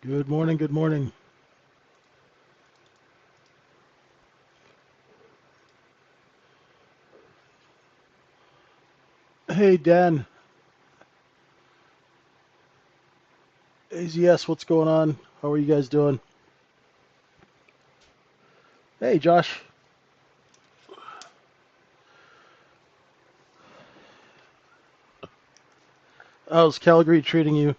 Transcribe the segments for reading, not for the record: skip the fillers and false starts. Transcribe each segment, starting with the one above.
Good morning, good morning. Hey, Dan. AZS, what's going on? How are you guys doing? Hey, Josh. How's Calgary treating you?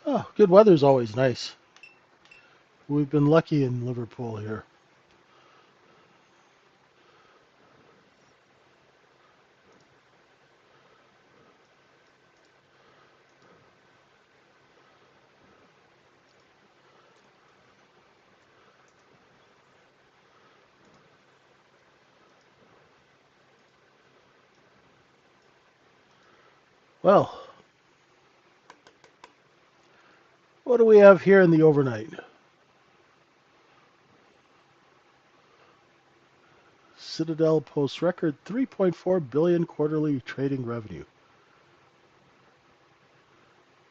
Oh, good weather's always nice. We've been lucky in Liverpool here. Well, what do we have here in the overnight? Citadel posts record 3.4 billion quarterly trading revenue.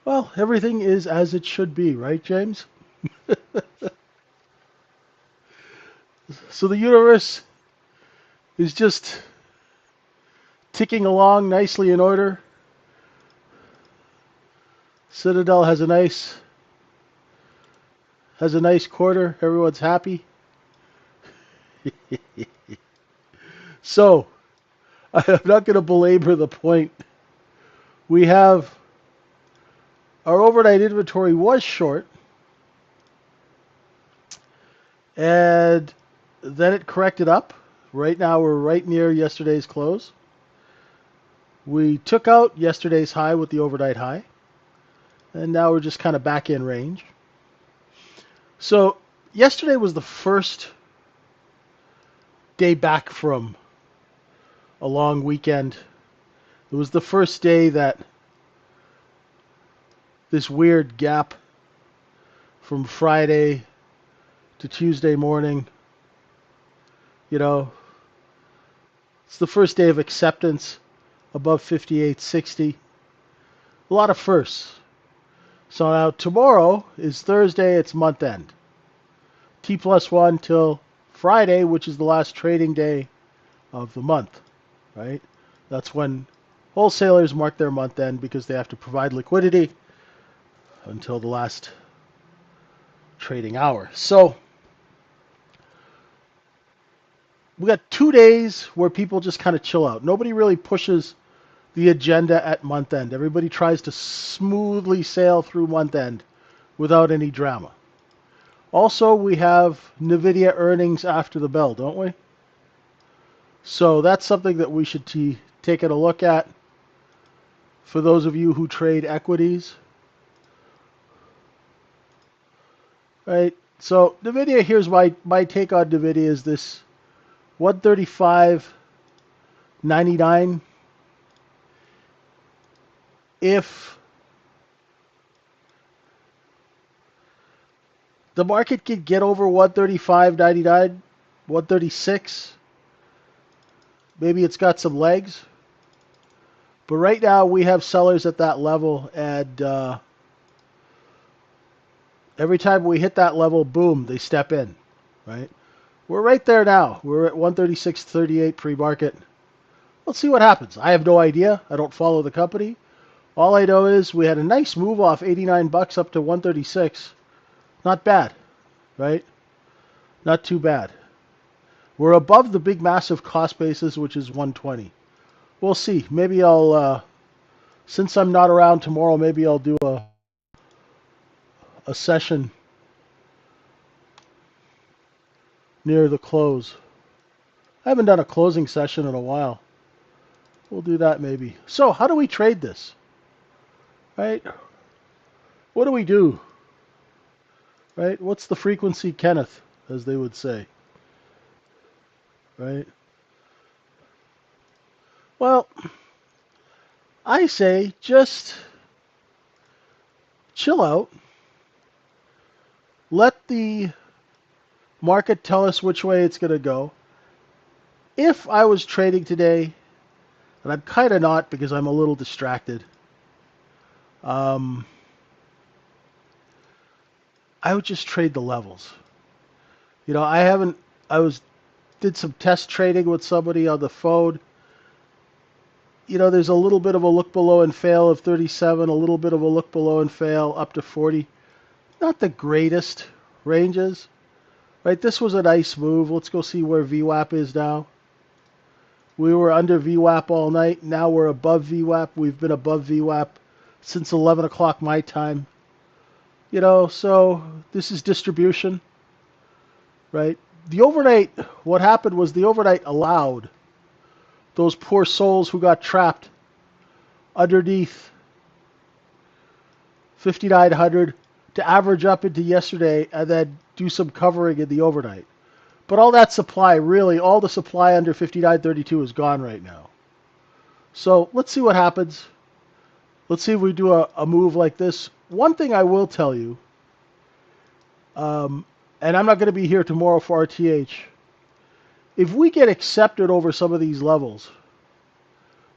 Well, everything is as it should be, right, James? So the universe is just ticking along nicely in order. Citadel has a nice quarter. Everyone's happy. So, I'm not going to belabor the point. We have our overnight inventory was short, and then it corrected up. Right now, we're right near yesterday's close. We took out yesterday's high with the overnight high, and now we're just kind of back in range. So, yesterday was the first day back from a long weekend. It was the first day that this weird gap from Friday to Tuesday morning, you know, it's the first day of acceptance above 58.60. A lot of firsts. So now tomorrow is Thursday, it's month end. T plus one till Friday, which is the last trading day of the month, right? That's when wholesalers mark their month end because they have to provide liquidity until the last trading hour. So we got 2 days where people just kind of chill out. Nobody really pushes the agenda at month end. Everybody tries to smoothly sail through month end without any drama. Also, we have NVIDIA earnings after the bell, don't we? So that's something that we should take a look at for those of you who trade equities. Right? So NVIDIA, here's my take on NVIDIA is this 135.99. If the market could get over 135.99, 136, maybe it's got some legs. But right now we have sellers at that level, and every time we hit that level, boom, they step in, right? We're right there now. We're at 136.38 pre-market. Let's see what happens. I have no idea. I don't follow the company. All I know is we had a nice move off 89 bucks up to 136. Not bad, right? Not too bad. We're above the big massive cost basis, which is 120. We'll see. Maybe since I'm not around tomorrow, maybe I'll do a session near the close. I haven't done a closing session in a while. We'll do that maybe. So how do we trade this? Right? What do we do? right? What's the frequency, Kenneth, as they would say, right? Well, I say just chill out. Let the market tell us which way it's going to go. If I was trading today, and I'm kind of not because I'm a little distracted, um, I would just trade the levels. You know, I haven't. I was did some test trading with somebody on the phone. You know, there's a little bit of a look below and fail of 37, a little bit of a look below and fail up to 40. Not the greatest ranges, right? This was a nice move. Let's go see where VWAP is now. We were under VWAP all night. Now we're above VWAP. We've been above VWAP since 11 o'clock my time. You know, so this is distribution, right? The overnight, what happened was the overnight allowed those poor souls who got trapped underneath 5,900 to average up into yesterday and then do some covering in the overnight. But all that supply, really, all the supply under 59.32 is gone right now. So let's see what happens. Let's see if we do a move like this. One thing I will tell you, and I'm not going to be here tomorrow for RTH, if we get accepted over some of these levels,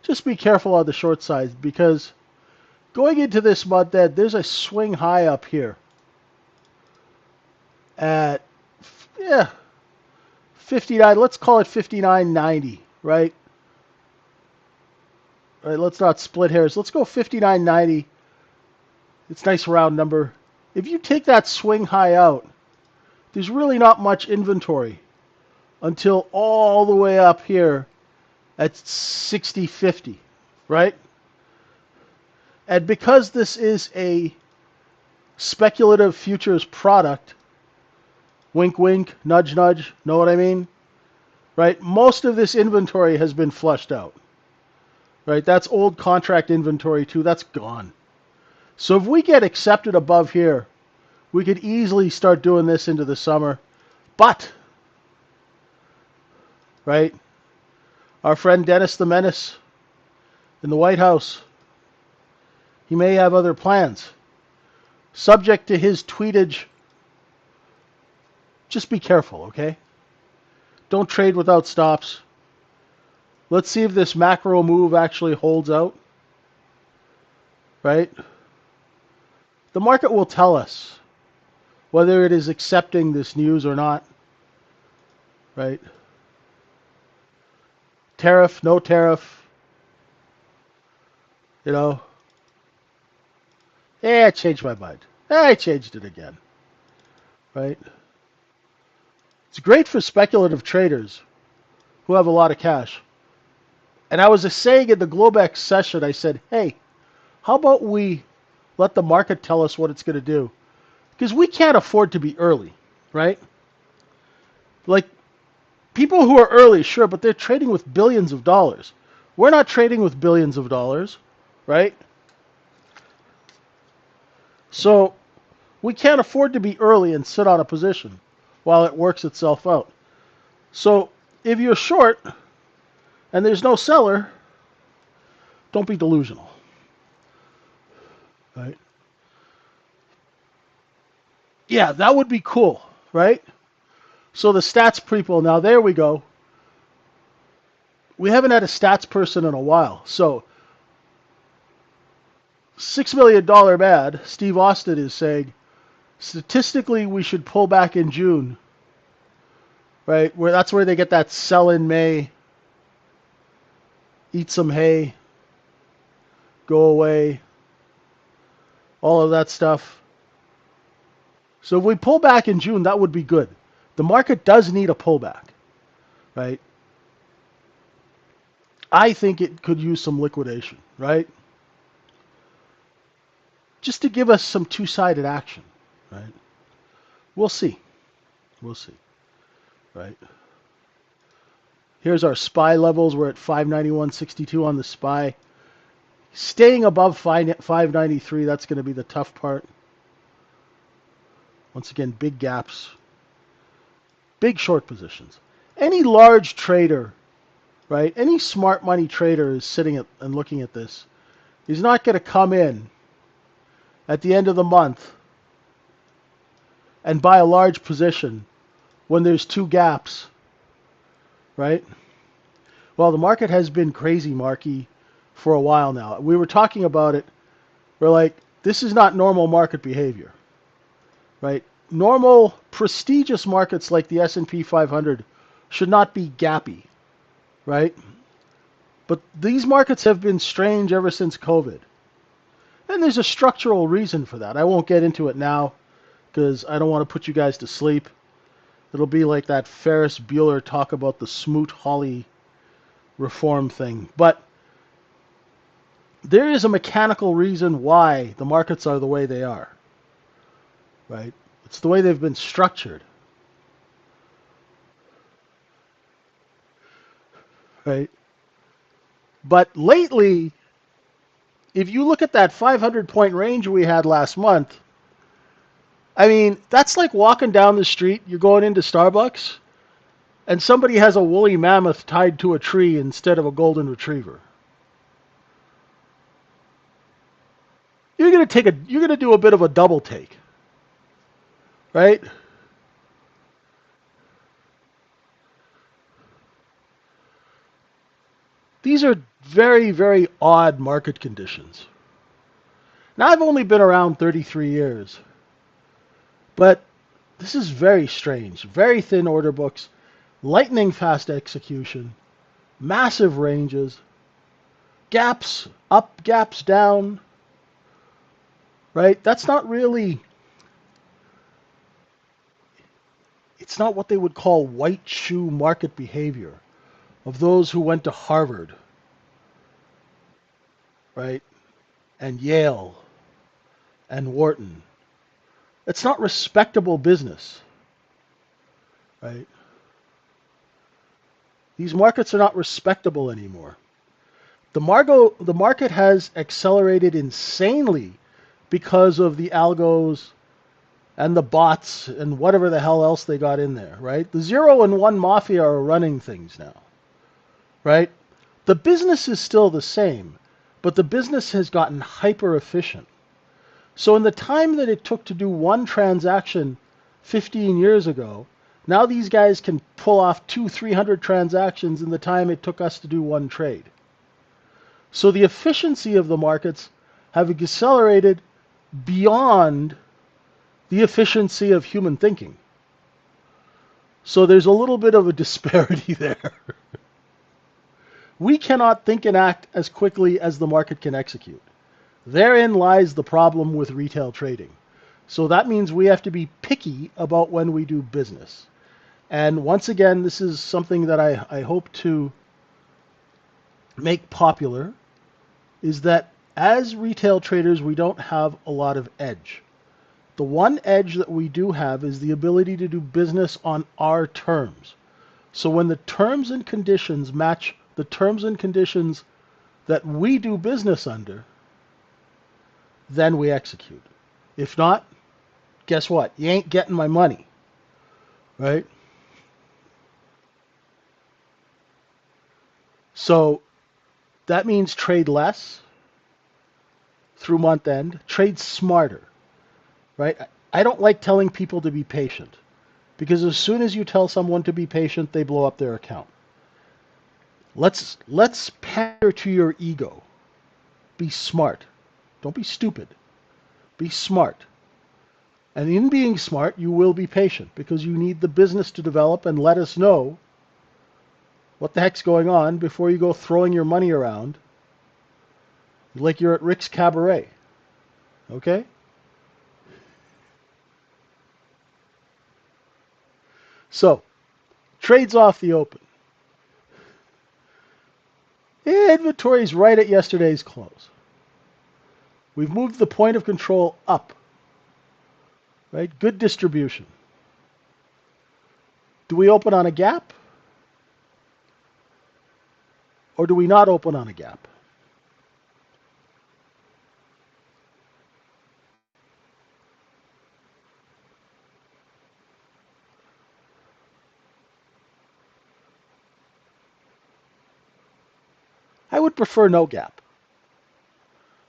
just be careful on the short side because going into this month end, there's a swing high up here at, 59, let's call it 59.90, right? All right, let's not split hairs. Let's go 59.90. It's a nice round number. If you take that swing high out, there's really not much inventory until all the way up here at 60.50, right? And because this is a speculative futures product, wink, wink, nudge, nudge, know what I mean? Right? Most of this inventory has been flushed out. Right? That's old contract inventory too. That's gone. So if we get accepted above here, we could easily start doing this into the summer. But, right? Our friend Dennis the Menace in the White House, he may have other plans. Subject to his tweetage, just be careful, okay? Don't trade without stops. Let's see if this macro move actually holds out. Right? The market will tell us whether it is accepting this news or not. Right? Tariff, no tariff. You know. Yeah, I changed my mind. I changed it again. Right? It's great for speculative traders who have a lot of cash. And I was saying in the Globex session, I said, hey, how about we let the market tell us what it's going to do? Because we can't afford to be early, right? Like, people who are early, sure, but they're trading with billions of dollars. We're not trading with billions of dollars, right? So we can't afford to be early and sit on a position while it works itself out. So if you're short and there's no seller, don't be delusional, right? Yeah, that would be cool, right? So the stats people, now there we go. We haven't had a stats person in a while. So $6 million bad, Steve Austin is saying, statistically we should pull back in June, right? Where that's where they get that sell in May, eat some hay, go away, all of that stuff. So if we pull back in June, that would be good. The market does need a pullback, right? I think it could use some liquidation, right? Just to give us some two-sided action, right? We'll see. We'll see, right? Here's our SPY levels. We're at 591.62 on the SPY. Staying above 593, that's going to be the tough part. Once again, big gaps, big short positions. Any large trader, right? Any smart money trader is sitting and looking at this. He's not going to come in at the end of the month and buy a large position when there's two gaps, right? Well, the market has been crazy, Marky, for a while now. We were talking about it. We're like, this is not normal market behavior, right? Normal, prestigious markets like the S&P 500 should not be gappy, right? But these markets have been strange ever since COVID. And there's a structural reason for that. I won't get into it now because I don't want to put you guys to sleep. It'll be like that Ferris Bueller talk about the Smoot-Hawley reform thing. But there is a mechanical reason why the markets are the way they are, right? It's the way they've been structured, right? But lately, if you look at that 500-point range we had last month, I mean, that's like walking down the street, you're going into Starbucks, and somebody has a woolly mammoth tied to a tree instead of a golden retriever. You're gonna do a bit of a double take, right? These are very, very odd market conditions. Now, I've only been around 33 years, but this is very strange. Very thin order books, lightning fast execution, massive ranges, gaps up, gaps down, right? That's not really, it's not what they would call white shoe market behavior of those who went to Harvard, right? And Yale and Wharton. It's not respectable business, right? These markets are not respectable anymore. The market has accelerated insanely because of the algos and the bots and whatever the hell else they got in there, right? The 0 and 1 mafia are running things now, right? The business is still the same, but the business has gotten hyper efficient. So in the time that it took to do one transaction 15 years ago, now these guys can pull off 200-300 transactions in the time it took us to do one trade. So the efficiency of the markets have accelerated beyond the efficiency of human thinking. So there's a little bit of a disparity there. We cannot think and act as quickly as the market can execute. Therein lies the problem with retail trading. So that means we have to be picky about when we do business. And once again, this is something that I hope to make popular, is that as retail traders, we don't have a lot of edge. The one edge that we do have is the ability to do business on our terms. So when the terms and conditions match the terms and conditions that we do business under, then we execute. If not, guess what? You ain't getting my money, right? So that means trade less through month end, trade smarter, right? I don't like telling people to be patient because as soon as you tell someone to be patient, they blow up their account. Let's pander to your ego. Be smart. Don't be stupid. Be smart. And in being smart, you will be patient because you need the business to develop and let us know what the heck's going on before you go throwing your money around like you're at Rick's Cabaret. Okay? So, trades off the open. Inventory's right at yesterday's close. We've moved the point of control up. Right? Good distribution. Do we open on a gap? Or do we not open on a gap? would prefer no gap.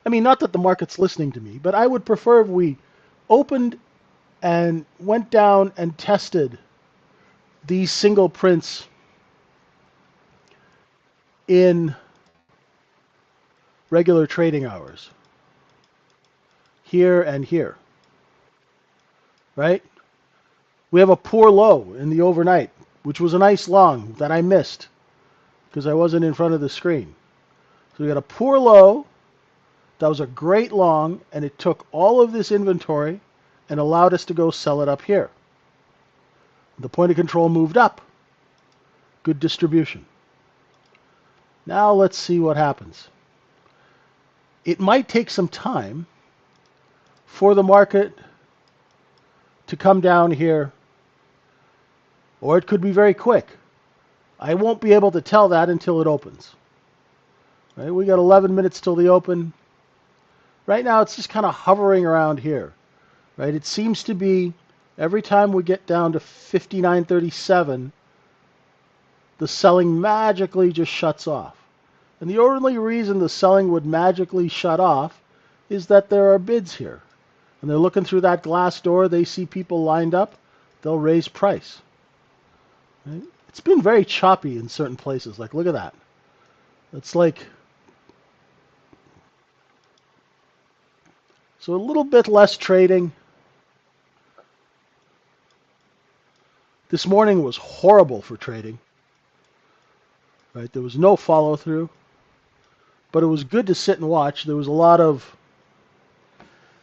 I mean, not that the market's listening to me, but I would prefer if we opened and went down and tested these single prints in regular trading hours, here and here, right? We have a poor low in the overnight, which was a nice long that I missed because I wasn't in front of the screen. So we got a poor low. That was a great long, and it took all of this inventory and allowed us to go sell it up here. The point of control moved up. Good distribution. Now let's see what happens. It might take some time for the market to come down here, or it could be very quick. I won't be able to tell that until it opens. Right? We got 11 minutes till the open. Right now it's just kind of hovering around here. Right? It seems to be every time we get down to 59.37, the selling magically just shuts off. And the only reason the selling would magically shut off is that there are bids here. And they're looking through that glass door, they see people lined up, they'll raise price. Right? It's been very choppy in certain places. Like, look at that. It's like, so a little bit less trading. This morning was horrible for trading. Right? There was no follow through. But it was good to sit and watch. There was a lot of,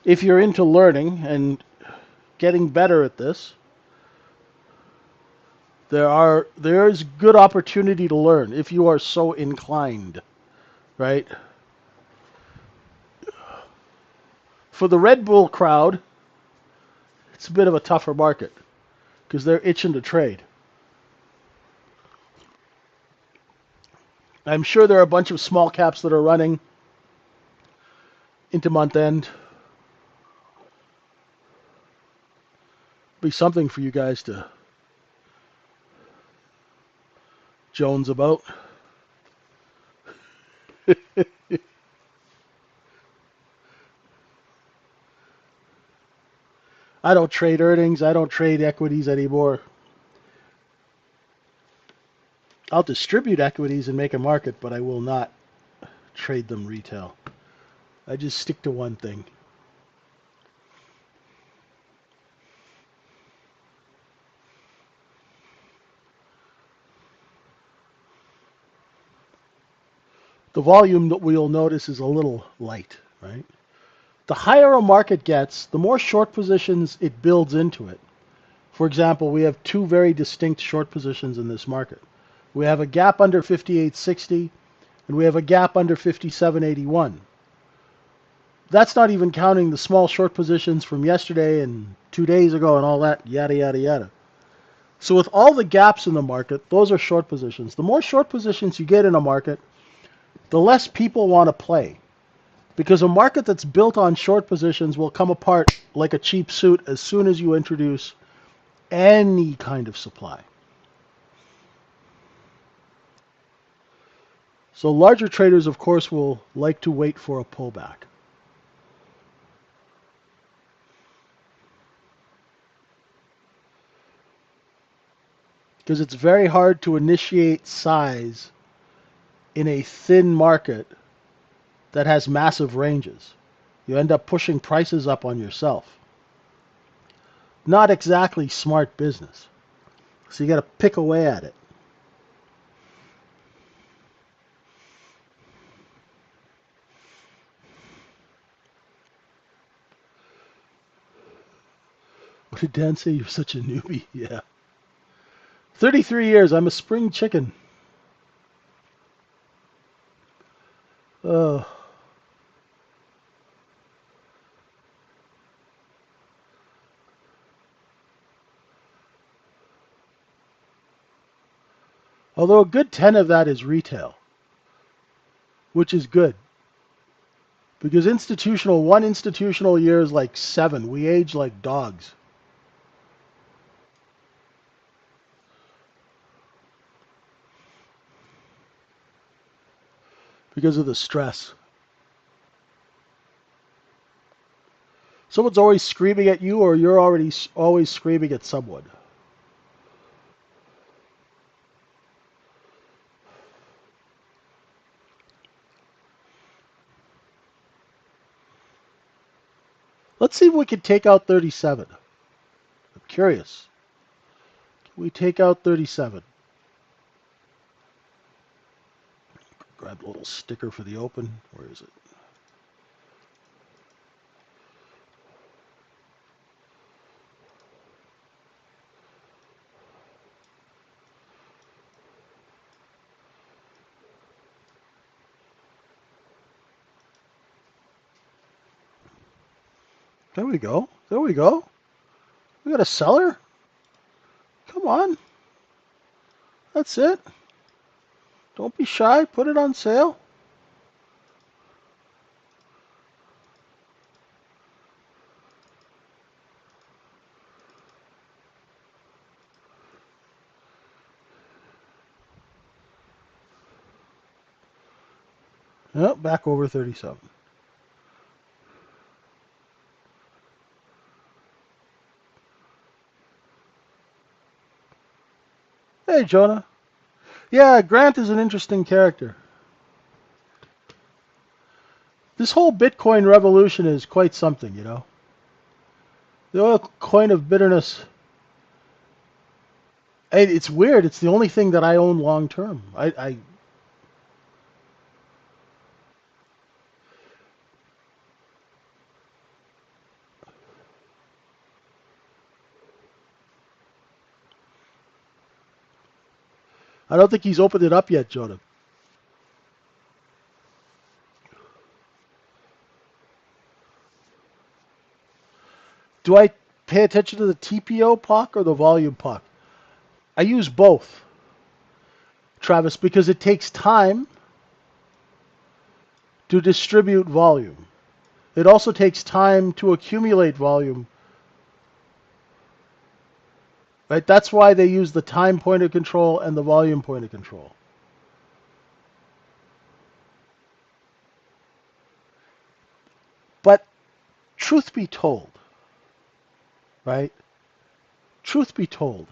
if you're into learning and getting better at this, there is good opportunity to learn if you are so inclined, right? For the Red Bull crowd, it's a bit of a tougher market because they're itching to trade. I'm sure there are a bunch of small caps that are running into month end. Be something for you guys to Jones about. I don't trade earnings. I don't trade equities anymore. I'll distribute equities and make a market, but I will not trade them retail. I just stick to one thing. The volume that we'll notice is a little light, right? The higher a market gets, the more short positions it builds into it. For example, we have two very distinct short positions in this market. We have a gap under 58.60 and we have a gap under 57.81. That's not even counting the small short positions from yesterday and 2 days ago and all that, yada, yada, yada. So with all the gaps in the market, those are short positions. The more short positions you get in a market, the less people want to play. Because a market that's built on short positions will come apart like a cheap suit as soon as you introduce any kind of supply. So larger traders, of course, will like to wait for a pullback. Because it's very hard to initiate size in a thin market that has massive ranges. You end up pushing prices up on yourself. Not exactly smart business. So you got to pick away at it. What did Dan say? You're such a newbie. Yeah. 33 years. I'm a spring chicken. Oh. Although a good 10 of that is retail, which is good. Because one institutional year is like 7. We age like dogs. because of the stress. Someone's always screaming at you, or you're already always screaming at someone. Let's see if we can take out 37. I'm curious. Can we take out 37? Grab the little sticker for the open. Where is it? There we go. There we go. We got a seller. Come on. That's it. Don't be shy. Put it on sale. Yep, back over 37. Hey, Jonah. Yeah, Grant is an interesting character. This whole Bitcoin revolution is quite something, you know. The oil coin of bitterness. It's weird. It's the only thing that I own long term. I don't think he's opened it up yet, Jonah. Do I pay attention to the TPO puck or the volume puck? I use both, Travis, because it takes time to distribute volume. It also takes time to accumulate volume. Right? That's why they use the time point of control and the volume point of control. But truth be told, right? Truth be told,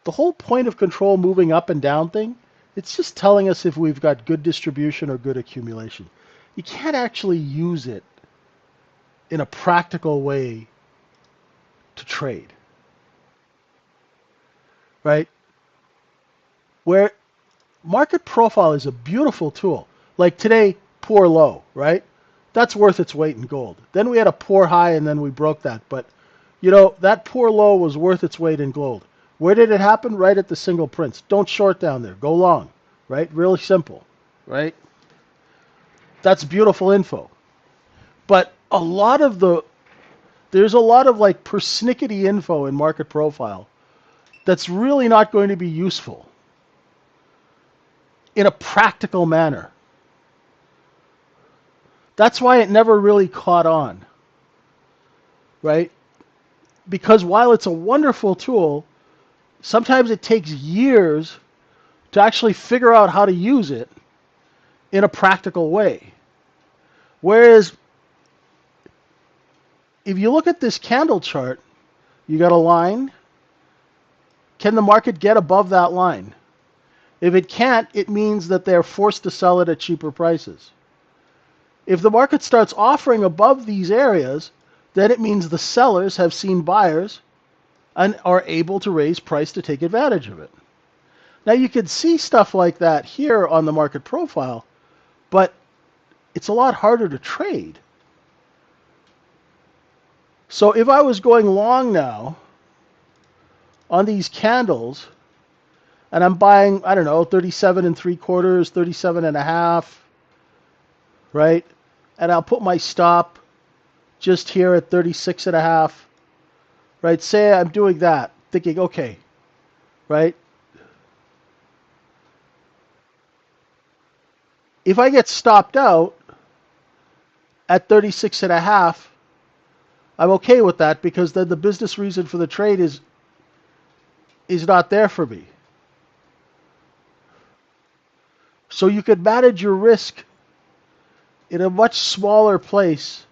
the whole point of control moving up and down thing, it's just telling us if we've got good distribution or good accumulation. You can't actually use it in a practical way to trade, right? Where market profile is a beautiful tool. Like today, poor low, right? That's worth its weight in gold. Then we had a poor high and then we broke that. But, you know, that poor low was worth its weight in gold. Where did it happen? Right at the single prints. Don't short down there. Go long, right? Really simple, right? That's beautiful info. But there's a lot of like persnickety info in market profile that's really not going to be useful in a practical manner. That's why it never really caught on, right? Because while it's a wonderful tool, sometimes it takes years to actually figure out how to use it in a practical way. Whereas if you look at this candle chart, you got a line. Can the market get above that line? If it can't, it means that they're forced to sell it at cheaper prices. If the market starts offering above these areas, then it means the sellers have seen buyers and are able to raise price to take advantage of it. Now you can see stuff like that here on the market profile, but it's a lot harder to trade. So if I was going long now on these candles, and I'm buying, I don't know, 37 and 3/4, 37 and a half, right? And I'll put my stop just here at 36 and a half, right? Say I'm doing that, thinking, okay, right? If I get stopped out at 36 and a half, I'm okay with that because then the business reason for the trade is not there for me. So you could manage your risk in a much smaller place,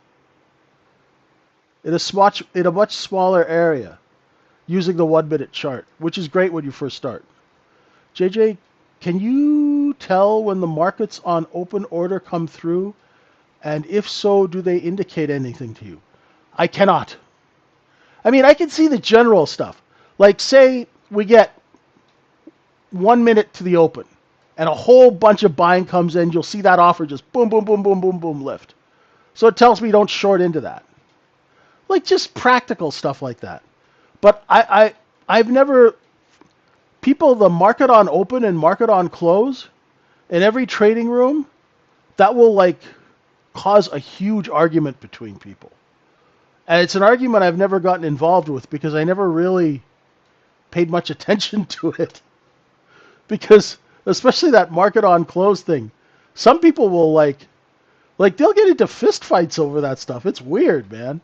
in a much smaller area, using the 1 minute chart, which is great when you first start. JJ, can you tell when the markets on open order come through? And if so, do they indicate anything to you? I cannot. I mean, I can see the general stuff. Like, say we get 1 minute to the open, and a whole bunch of buying comes in. You'll see that offer just boom, boom, boom, boom, boom, boom lift. So it tells me don't short into that. Like just practical stuff like that. But I've never people the market on open and market on close in every trading room that will like cause a huge argument between people. And it's an argument I've never gotten involved with because I never really paid much attention to it. Because especially that market on close thing, some people will like they'll get into fist fights over that stuff. It's weird, man.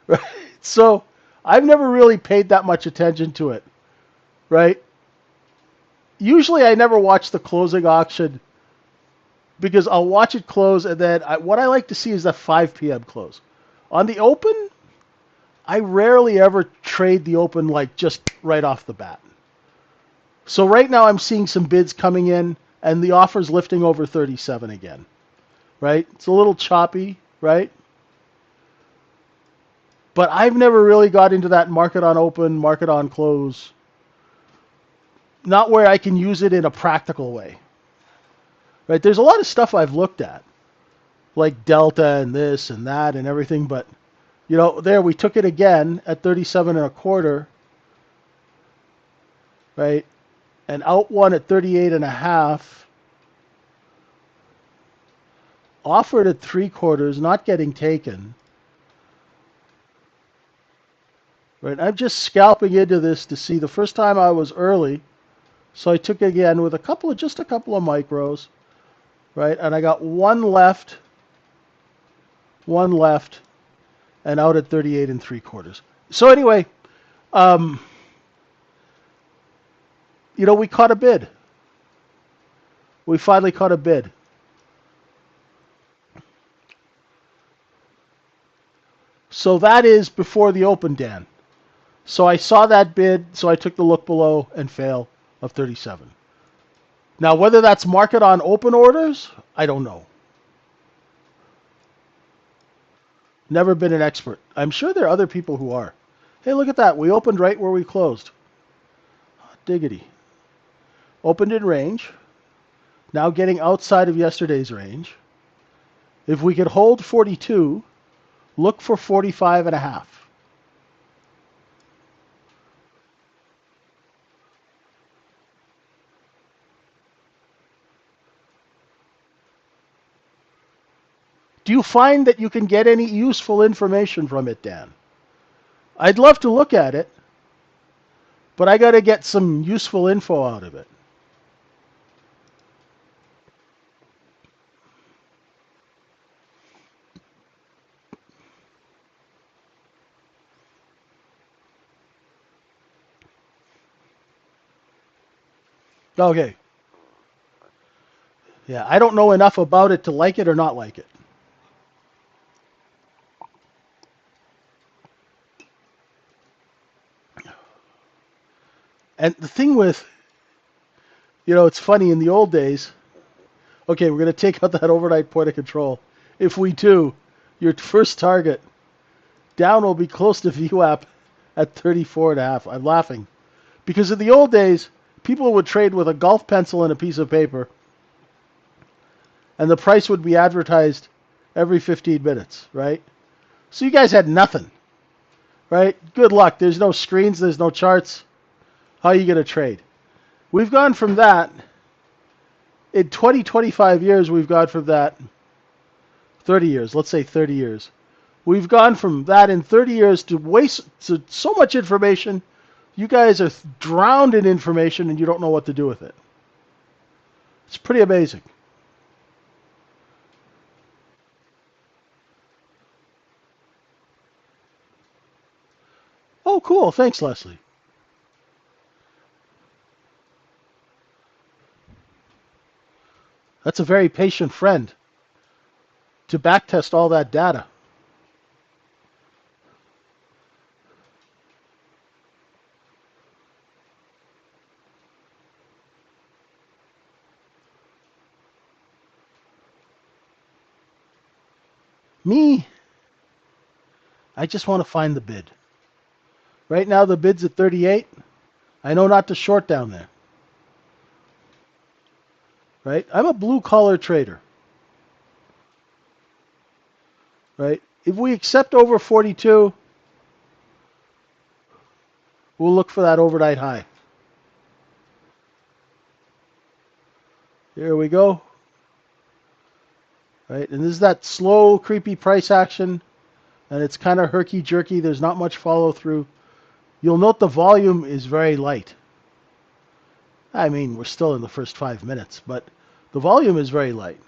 Right? So I've never really paid that much attention to it. Right? Usually I never watch the closing auction because I'll watch it close and then what I like to see is that 5 p.m. close. On the open, I rarely ever trade the open like just right off the bat. So right now I'm seeing some bids coming in and the offer's lifting over 37 again. Right? It's a little choppy, right? But I've never really got into that market on open, market on close. Not where I can use it in a practical way. Right? There's a lot of stuff I've looked at, like Delta and this and that and everything, but you know, there we took it again at 37 and a quarter, right? And out one at 38 and a half. Offered at 3/4, not getting taken. Right? I'm just scalping into this to see. The first time I was early, so I took again with just a couple of micros, right? And I got one left, and out at 38 3/4. So anyway, um, you know, we caught a bid. We finally caught a bid. So that is before the open, Dan. So I saw that bid, so I took the look below and fail of 37. Now, whether that's market on open orders, I don't know. Never been an expert. I'm sure there are other people who are. Hey, look at that. We opened right where we closed. Diggity. Opened in range. Now getting outside of yesterday's range. If we could hold 42, look for 45 and a half. Do you find that you can get any useful information from it, Dan? I'd love to look at it, but I got to get some useful info out of it. Okay. Yeah, I don't know enough about it to like it or not like it. And the thing with, you know, it's funny, in the old days, okay, we're going to take out that overnight point of control. If we do, your first target down will be close to VWAP at 34 and a half. I'm laughing. Because in the old days, people would trade with a golf pencil and a piece of paper, and the price would be advertised every 15 minutes, right? So you guys had nothing, right? Good luck. There's no screens, there's no charts. How are you going to trade? We've gone from that, in 20, 25 years, we've gone from that, 30 years, let's say 30 years. We've gone from that in 30 years to waste to so much information. You guys are drowned in information and you don't know what to do with it. It's pretty amazing. Oh, cool. Thanks, Leslie. That's a very patient friend. to backtest all that data. Me, I just want to find the bid. Right now the bid's at 38. I know not to short down there. Right? I'm a blue collar trader. Right? If we accept over 42, we'll look for that overnight high. Here we go. Right? And this is that slow, creepy price action, and it's kind of herky-jerky. There's not much follow-through. You'll note the volume is very light. I mean, we're still in the first 5 minutes, but the volume is very light.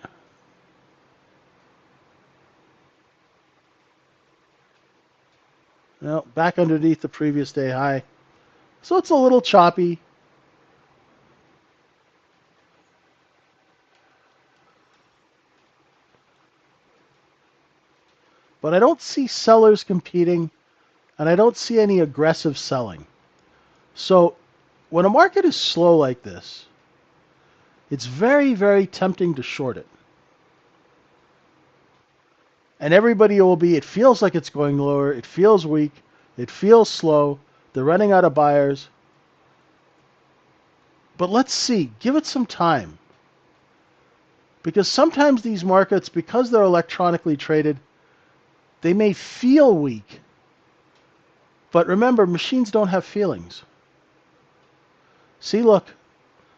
Well, back underneath the previous day high. So it's a little choppy. But I don't see sellers competing, and I don't see any aggressive selling. So when a market is slow like this, it's very, very tempting to short it. And everybody will be, it feels like it's going lower, it feels weak, it feels slow, they're running out of buyers. But let's see, give it some time. Because sometimes these markets, because they're electronically traded, they may feel weak. But remember, machines don't have feelings. See, look.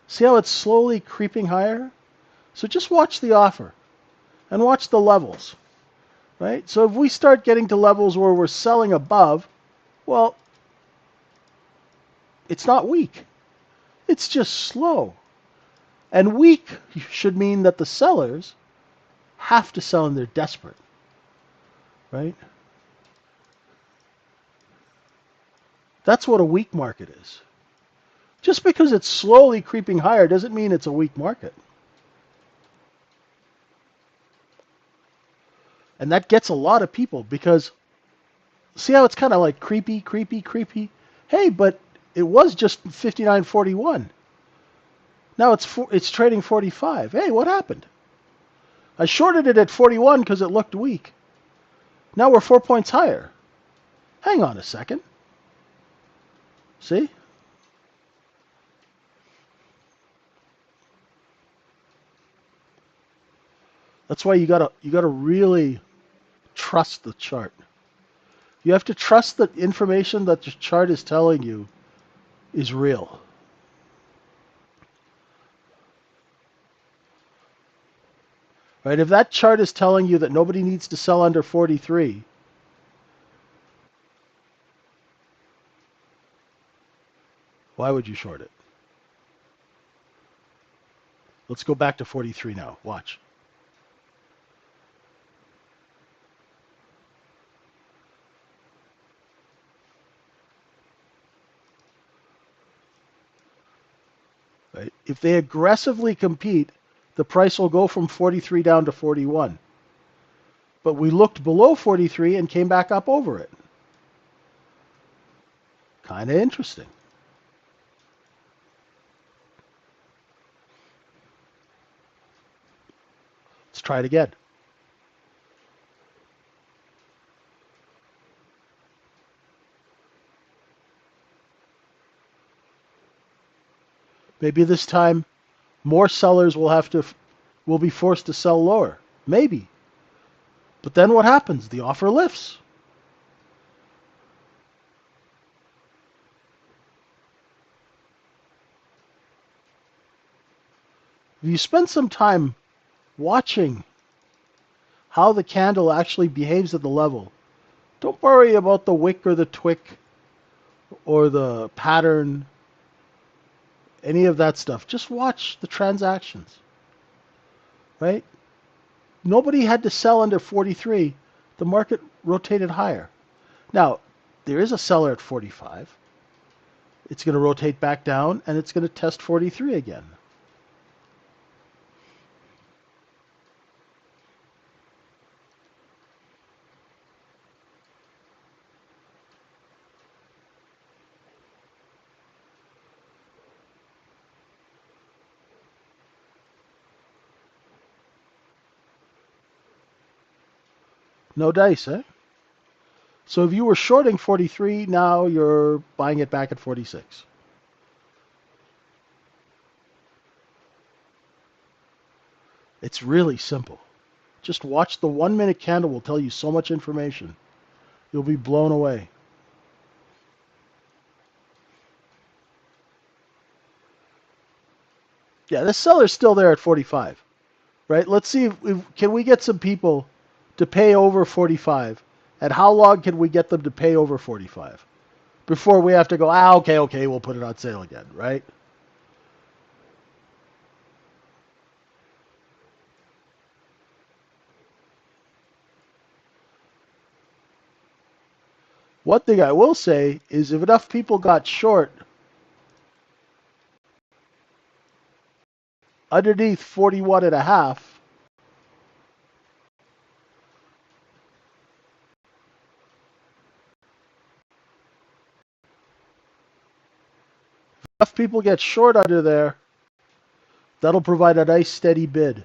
See how it's slowly creeping higher? So just watch the offer and watch the levels, right? So if we start getting to levels where we're selling above, well, it's not weak. It's just slow. And weak should mean that the sellers have to sell and they're desperate, right? That's what a weak market is. Just because it's slowly creeping higher doesn't mean it's a weak market. And that gets a lot of people because see how it's kind of like creepy, creepy, creepy? Hey, but it was just 59.41. Now it's trading 45. Hey, what happened? I shorted it at 41 because it looked weak. Now we're 4 points higher. Hang on a second. See? That's why you gotta really trust the chart. You have to trust that information that the chart is telling you is real. Right? If that chart is telling you that nobody needs to sell under 43, why would you short it? Let's go back to 43 now. Watch. Right? If they aggressively compete, the price will go from 43 down to 41. But we looked below 43 and came back up over it. Kind of interesting. Let's try it again. Maybe this time more sellers will be forced to sell lower. Maybe. But then what happens? The offer lifts. If you spend some time watching how the candle actually behaves at the level, don't worry about the wick or the twick or the pattern, any of that stuff. Just watch the transactions, right? Nobody had to sell under 43. The market rotated higher. Now, there is a seller at 45. It's going to rotate back down, and it's going to test 43 again. No dice, eh? So if you were shorting 43, now you're buying it back at 46. It's really simple. Just watch the 1 minute candle will tell you so much information. You'll be blown away. Yeah, the seller's still there at 45, right? Let's see can we get some people to pay over 45, and how long can we get them to pay over 45 before we have to go, okay, we'll put it on sale again, right? One thing I will say is if enough people got short underneath 41 and a half, enough people get short under there, that'll provide a nice steady bid.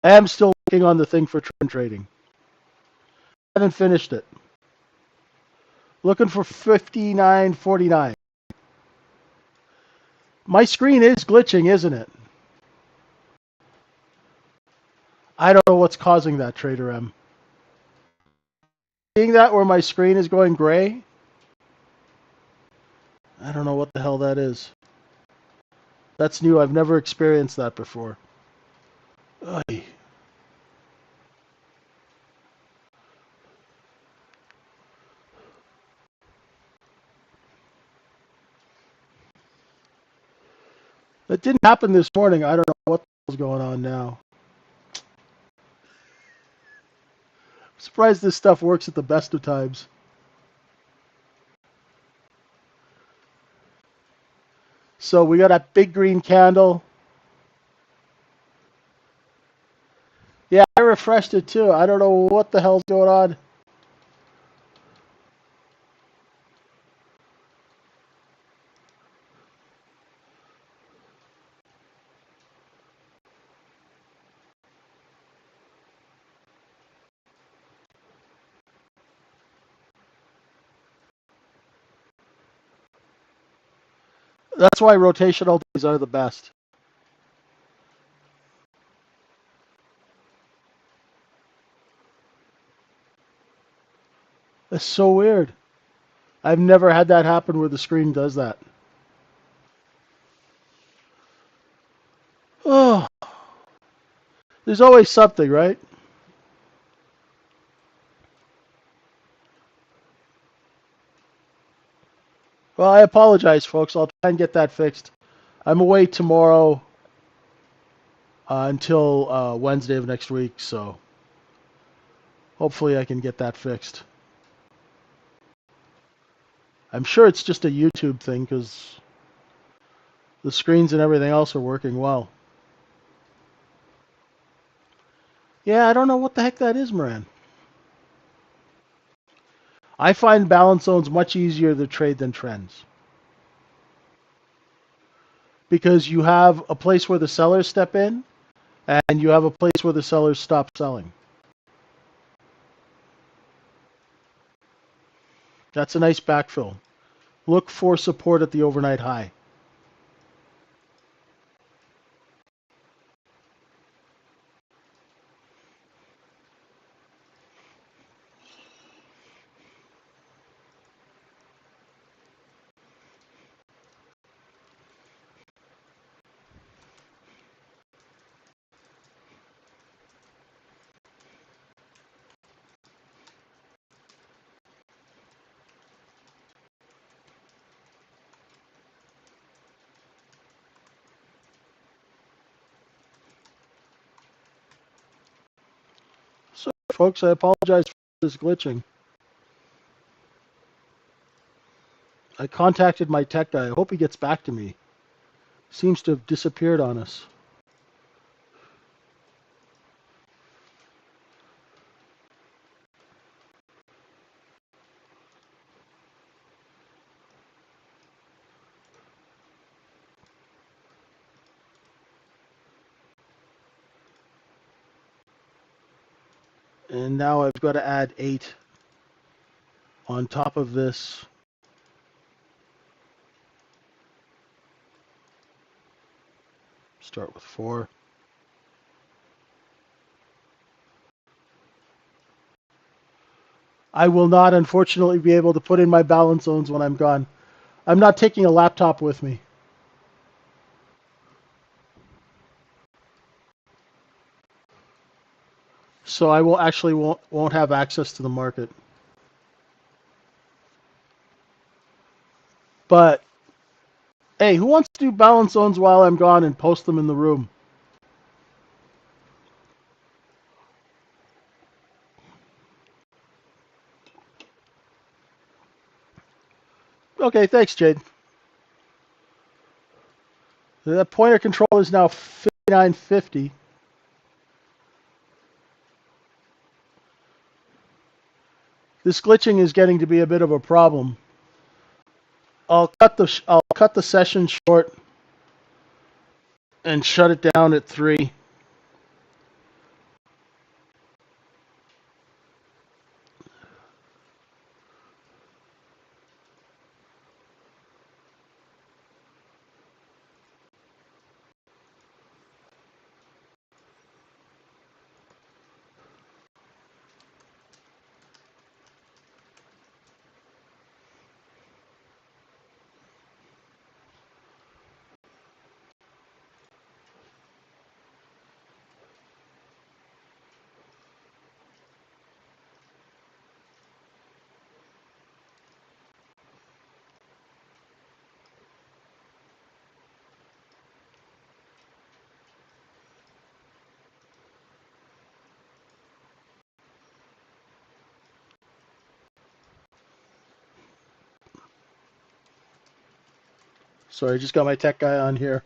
I am still working on the thing for trend trading. I haven't finished it. Looking for 59.49. My screen is glitching, isn't it? I don't know what's causing that, Trader M. Seeing that where my screen is going gray? I don't know what the hell that is. That's new. I've never experienced that before. Oy. That didn't happen this morning. I don't know what the hell's going on now. I'm surprised this stuff works at the best of times. So we got a big green candle. Yeah, I refreshed it too. I don't know what the hell's going on. That's why rotational days are the best. That's so weird. I've never had that happen where the screen does that. Oh, there's always something, right? Well, I apologize, folks. I'll try and get that fixed. I'm away tomorrow until Wednesday of next week, so hopefully I can get that fixed. I'm sure it's just a YouTube thing because the screens and everything else are working well. Yeah, I don't know what the heck that is, Moran. I find balance zones much easier to trade than trends because you have a place where the sellers step in and you have a place where the sellers stop selling. That's a nice backfill. Look for support at the overnight high. So, folks, I apologize for this glitching. I contacted my tech guy. I hope he gets back to me. Seems to have disappeared on us. And now I've got to add 8 on top of this. Start with 4. I will not, unfortunately, be able to put in my balance zones when I'm gone. I'm not taking a laptop with me. So I will actually won't have access to the market. But hey, who wants to do balance zones while I'm gone and post them in the room? Okay, thanks, Jade. The pointer control is now 5950. This glitching is getting to be a bit of a problem. I'll cut the session short and shut it down at 3. Sorry, I just got my tech guy on here.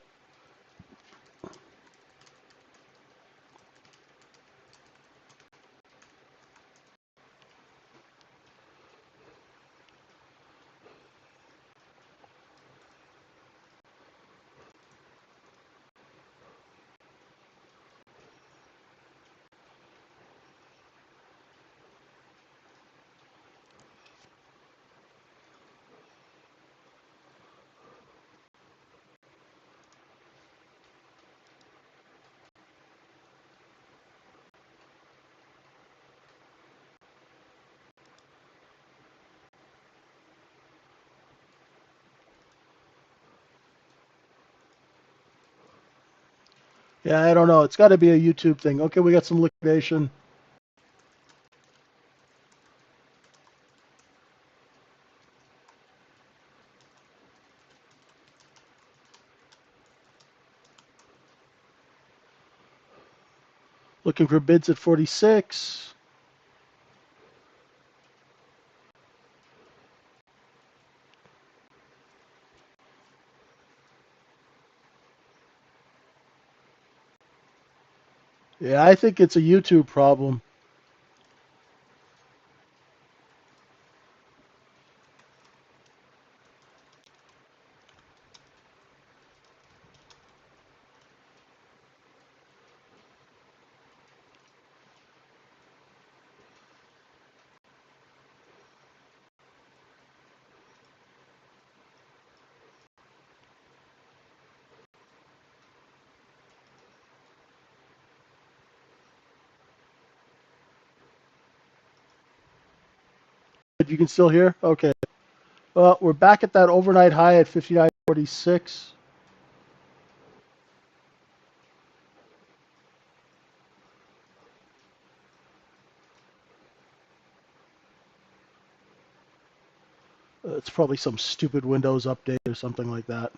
Yeah, I don't know. It's got to be a YouTube thing. Okay, we got some liquidation. Looking for bids at 46. Yeah, I think it's a YouTube problem. If you can still hear? Okay. Well, we're back at that overnight high at 59.46. It's probably some stupid Windows update or something like that.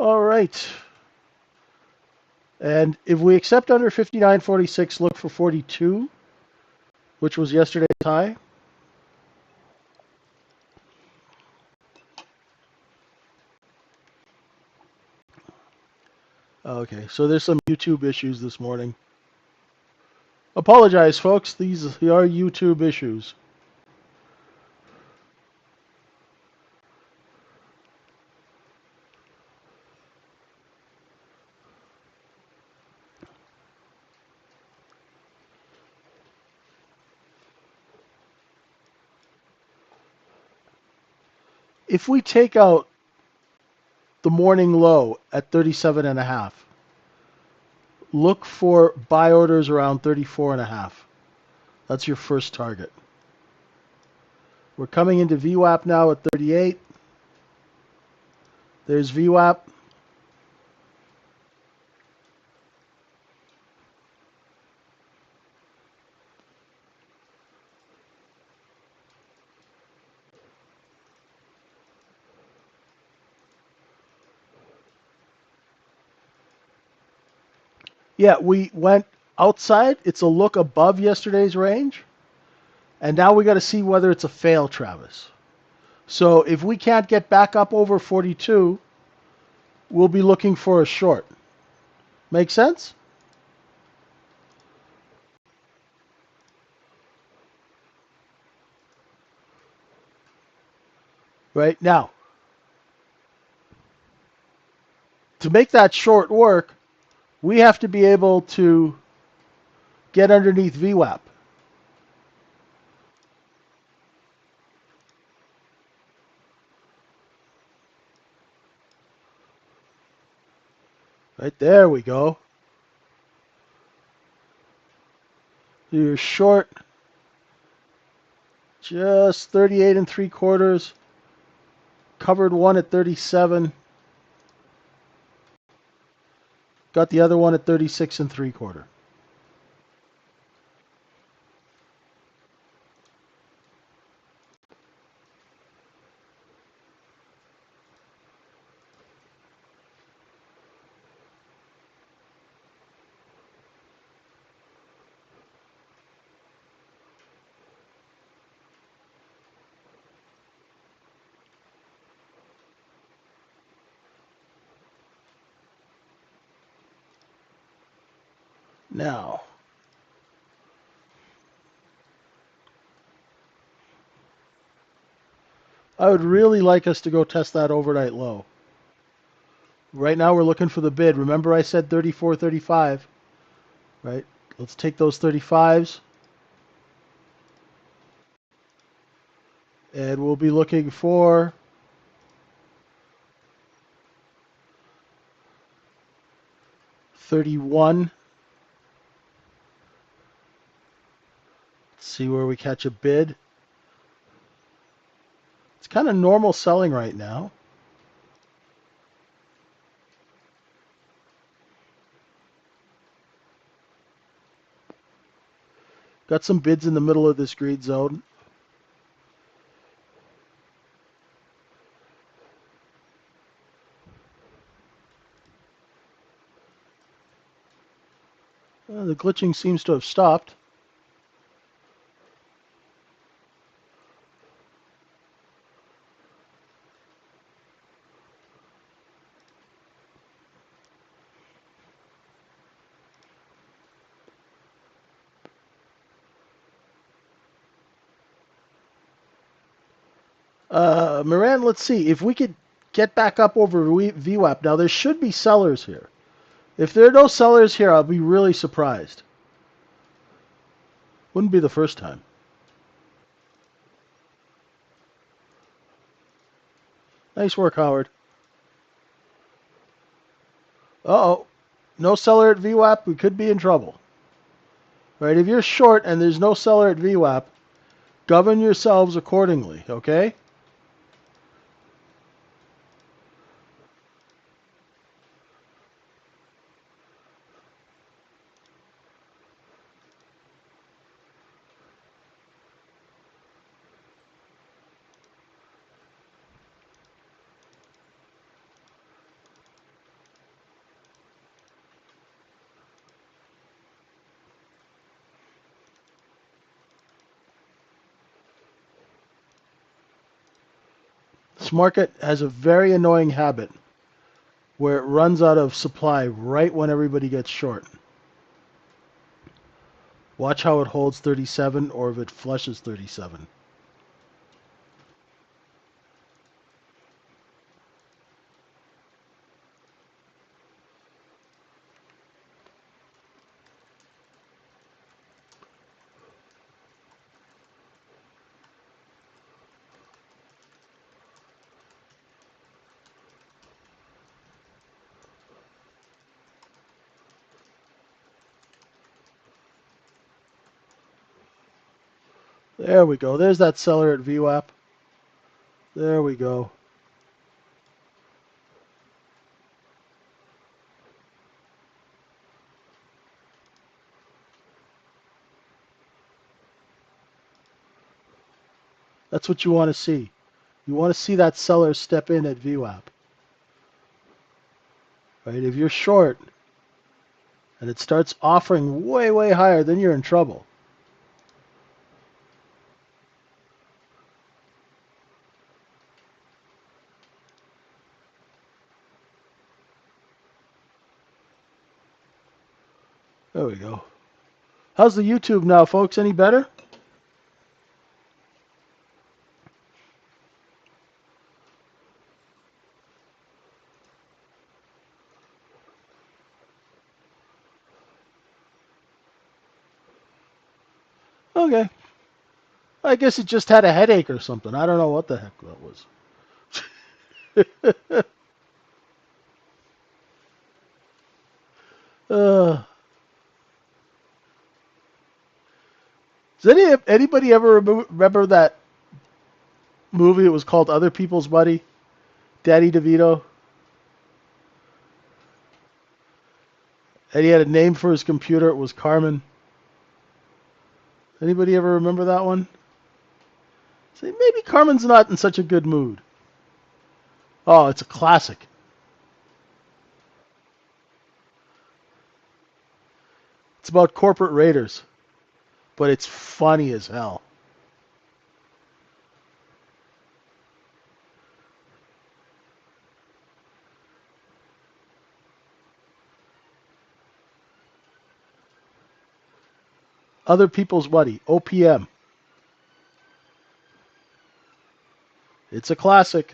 All right. And if we accept under 59.46, look for 42, which was yesterday's high. Okay, so there's some YouTube issues this morning. Apologize, folks. These are YouTube issues. If we take out the morning low at 37.5, look for buy orders around 34.5. That's your first target. We're coming into VWAP now at 38. There's VWAP. Yeah, we went outside. It's a look above yesterday's range. And now we got to see whether it's a fail, Travis. So if we can't get back up over 42, we'll be looking for a short. Make sense? Right now, to make that short work, we have to be able to get underneath VWAP. Right there we go. You're short just 38 and 3/4. Covered one at 37. Got the other one at 36 and 3/4. Now, I would really like us to go test that overnight low. Right now we're looking for the bid. Remember I said 34, 35, right? Let's take those 35s and we'll be looking for 31. Let's see where we catch a bid. It's kind of normal selling right now. Got some bids in the middle of this green zone. The glitching seems to have stopped. Moran, let's see if we could get back up over VWAP. Now there should be sellers here. If there are no sellers here, I'll be really surprised. Wouldn't be the first time. Nice work, Howard. Uh-oh. No seller at VWAP. We could be in trouble. Right? If you're short and there's no seller at VWAP, govern yourselves accordingly, okay? market has a very annoying habit where it runs out of supply right when everybody gets short. Watch how it holds 37 or if it flushes 37. There we go. There's that seller at VWAP. There we go. That's what you want to see. You want to see that seller step in at VWAP. Right? If you're short and it starts offering way, way higher, then you're in trouble. There we go. How's the YouTube now, folks? Any better? Okay. I guess it just had a headache or something. I don't know what the heck that was. uh, does anybody ever remember that movie? It was called Other People's Money. Danny DeVito. And he had a name for his computer. It was Carmen. Anybody ever remember that one? Say, maybe Carmen's not in such a good mood. Oh, it's a classic. It's about corporate raiders, but it's funny as hell. Other People's Money, OPM. It's a classic.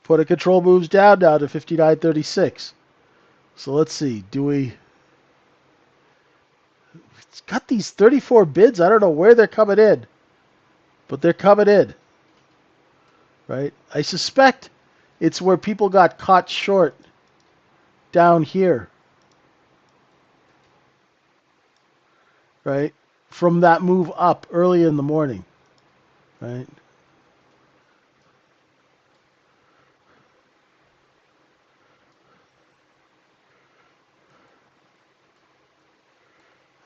Put a control moves down now to 59.36. So let's see. Do we? It's got these 34 bids. I don't know where they're coming in, but they're coming in. Right? I suspect it's where people got caught short down here. Right? From that move up early in the morning. Right?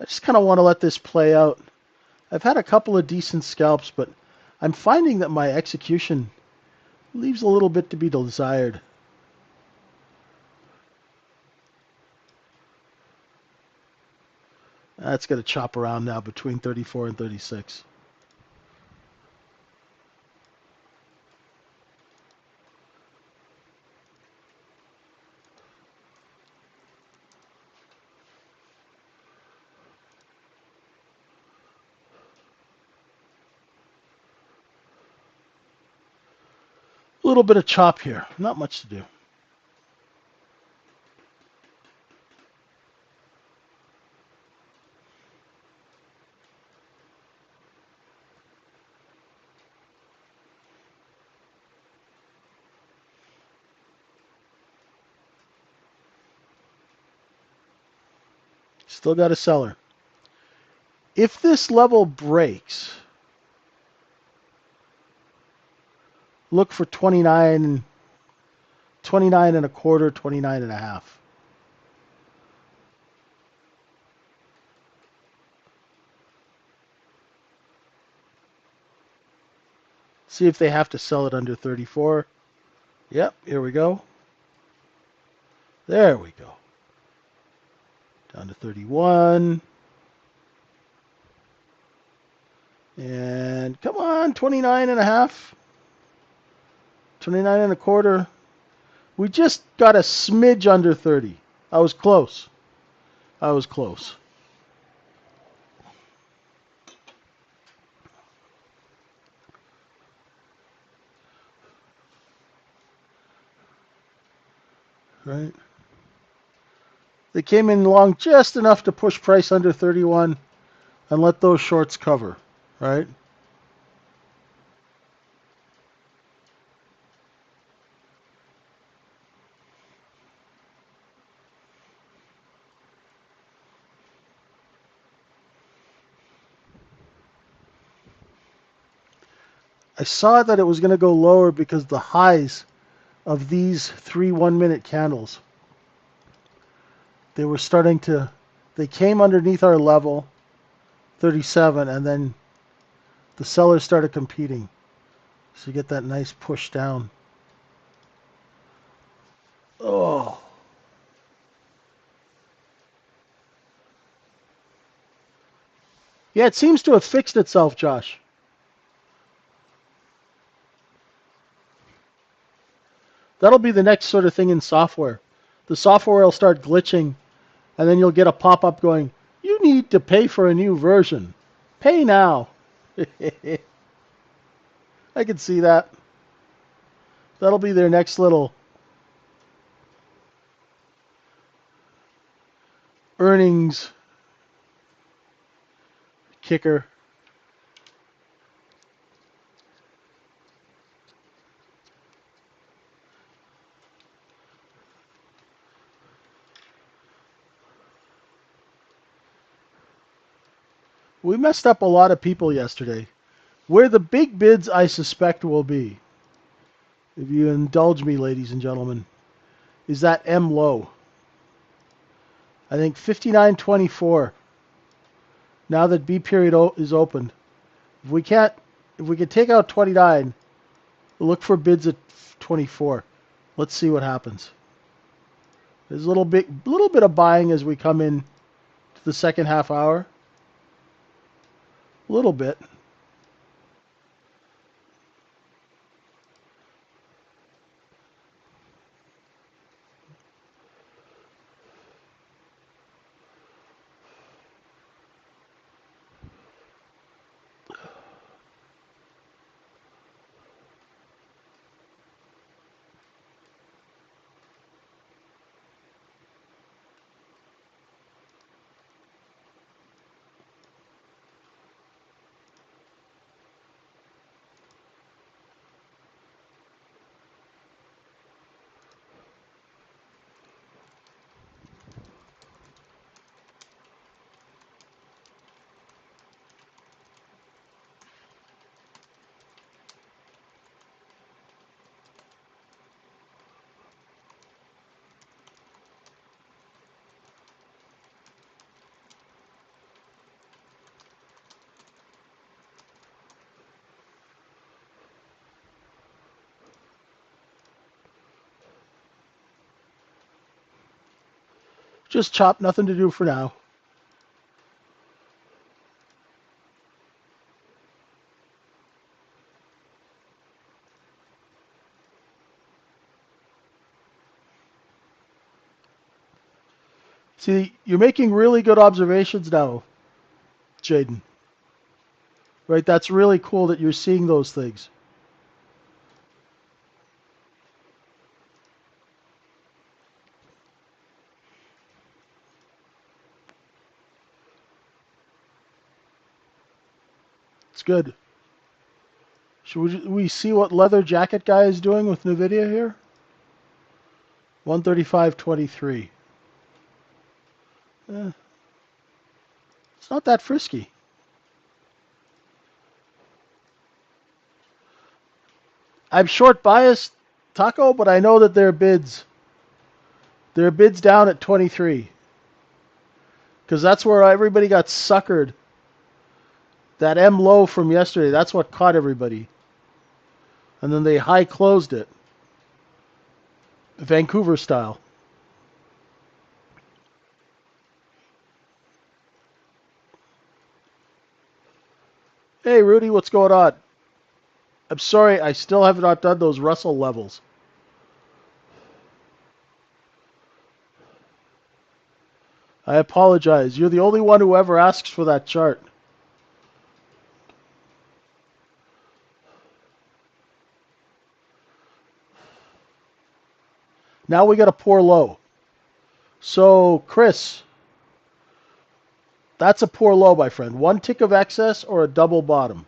I just kind of want to let this play out. I've had a couple of decent scalps, but I'm finding that my execution leaves a little bit to be desired. That's going to chop around now between 34 and 36. A little bit of chop here. Not much to do. Still got a seller. If this level breaks, look for 29, 29 and a quarter, 29 and a half. See if they have to sell it under 34. Yep, here we go. There we go. Down to 31. And come on, 29 and a half, 29 and a quarter. We just got a smidge under 30. I was close. I was close. Right? They came in long just enough to push price under 31 and let those shorts cover, right? I saw that it was going to go lower because the highs of these 3 1-minute candles, they were starting to, they came underneath our level, 37, and then the sellers started competing. So you get that nice push down. Oh, yeah, it seems to have fixed itself, Josh. That'll be the next sort of thing in software. The software will start glitching, and then you'll get a pop-up going, you need to pay for a new version. Pay now. I can see that. That'll be their next little earnings kicker. We messed up a lot of people yesterday. Where the big bids, I suspect, will be, if you indulge me, ladies and gentlemen, is that M low. I think 59.24. Now that B period is opened, if we can't, if we can take out 29, look for bids at 24. Let's see what happens. There's a little bit of buying as we come in to the second half hour. A little bit. Just chop, nothing to do for now. See, you're making really good observations now, Jaden. Right? That's really cool that you're seeing those things. It's good. Should we see what leather jacket guy is doing with NVIDIA here? 135.23. Eh, it's not that frisky. I'm short biased, Taco, but I know that their bids. Their bids down at 23. Because that's where everybody got suckered. That M low from yesterday, that's what caught everybody. And then they high closed it. Vancouver style. Hey, Rudy, what's going on? I'm sorry, I still have not done those Russell levels. I apologize. You're the only one who ever asks for that chart. Now we got a poor low. So, Chris, that's a poor low, my friend. One tick of excess or a double bottom?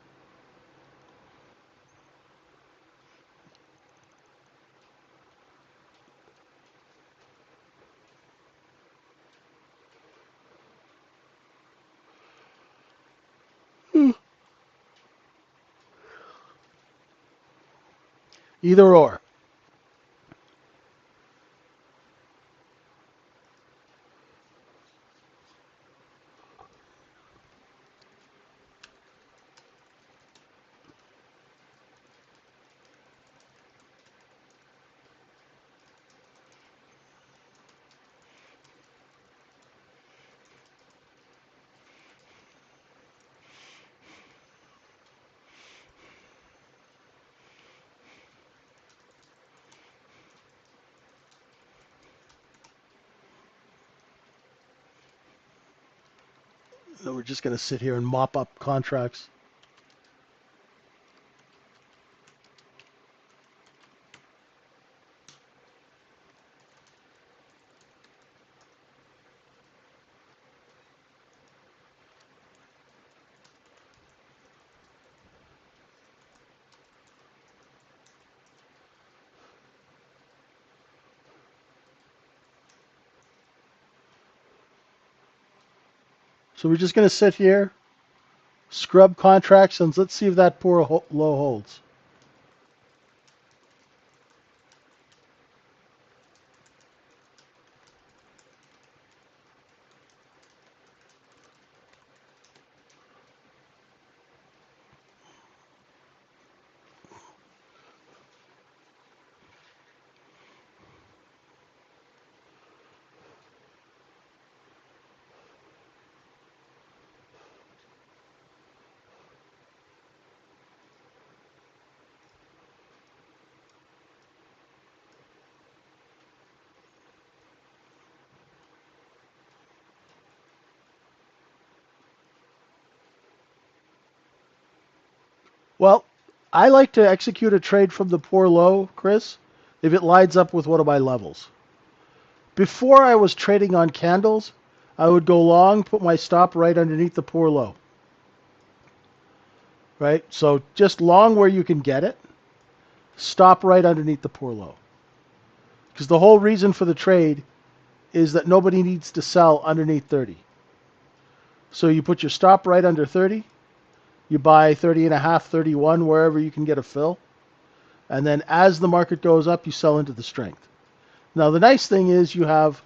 Either or. No, we're just going to sit here and mop up contracts. So we're just going to sit here, scrub contracts, and let's see if that poor low holds. Well, I like to execute a trade from the poor low, Chris, if it lines up with one of my levels. Before I was trading on candles, I would go long, put my stop right underneath the poor low. Right? So just long where you can get it, stop right underneath the poor low. Because the whole reason for the trade is that nobody needs to sell underneath 30. So you put your stop right under 30, you buy 30 and a half, 31, wherever you can get a fill. And then as the market goes up, you sell into the strength. Now, the nice thing is you have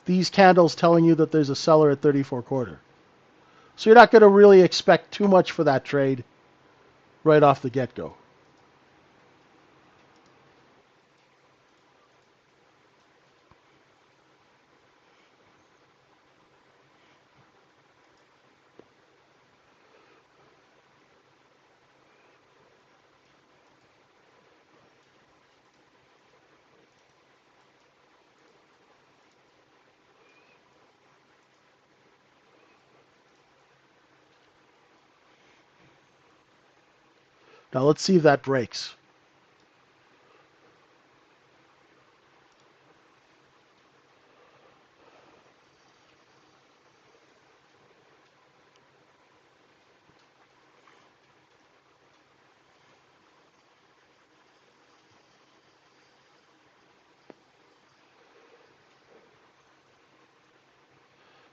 these candles telling you that there's a seller at 34 quarter. So you're not going to really expect too much for that trade right off the get-go. Now let's see if that breaks.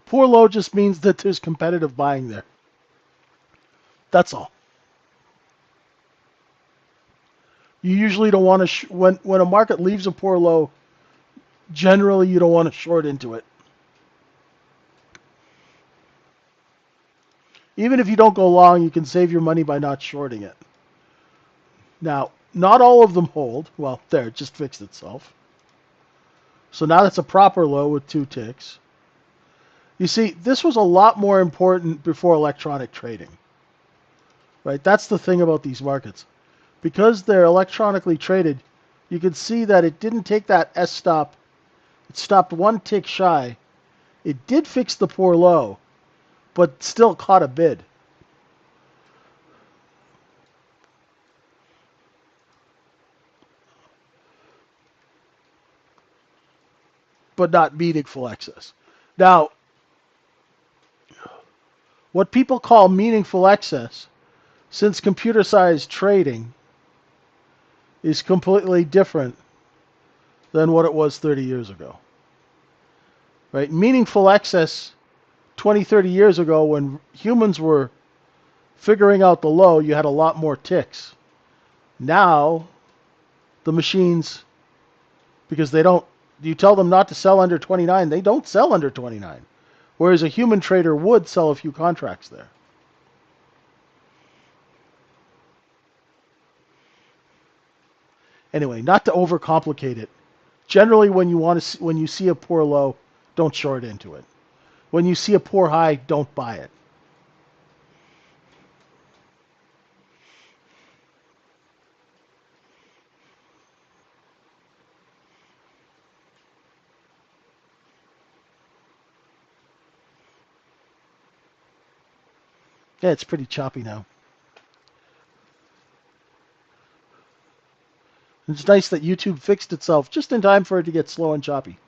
Poor low just means that there's competitive buying there. That's all. You usually don't want to when a market leaves a poor low. Generally, you don't want to short into it. Even if you don't go long, you can save your money by not shorting it. Now, not all of them hold. Well, there, it just fixed itself. So now that's a proper low with 2 ticks. You see, this was a lot more important before electronic trading. right? That's the thing about these markets. Because they're electronically traded, you can see that it didn't take that S stop. It stopped one tick shy. It did fix the poor low, but still caught a bid. But not meaningful excess. Now, what people call meaningful excess, since computer-sized trading, is completely different than what it was 30 years ago. Right? Meaningful excess 20, 30 years ago when humans were figuring out the low, you had a lot more ticks. Now, the machines, because they don't, you tell them not to sell under 29, they don't sell under 29. Whereas a human trader would sell a few contracts there. Anyway, not to overcomplicate it. Generally, when when you see a poor low, don't short into it. When you see a poor high, don't buy it. Yeah, it's pretty choppy now. It's nice that YouTube fixed itself just in time for it to get slow and choppy.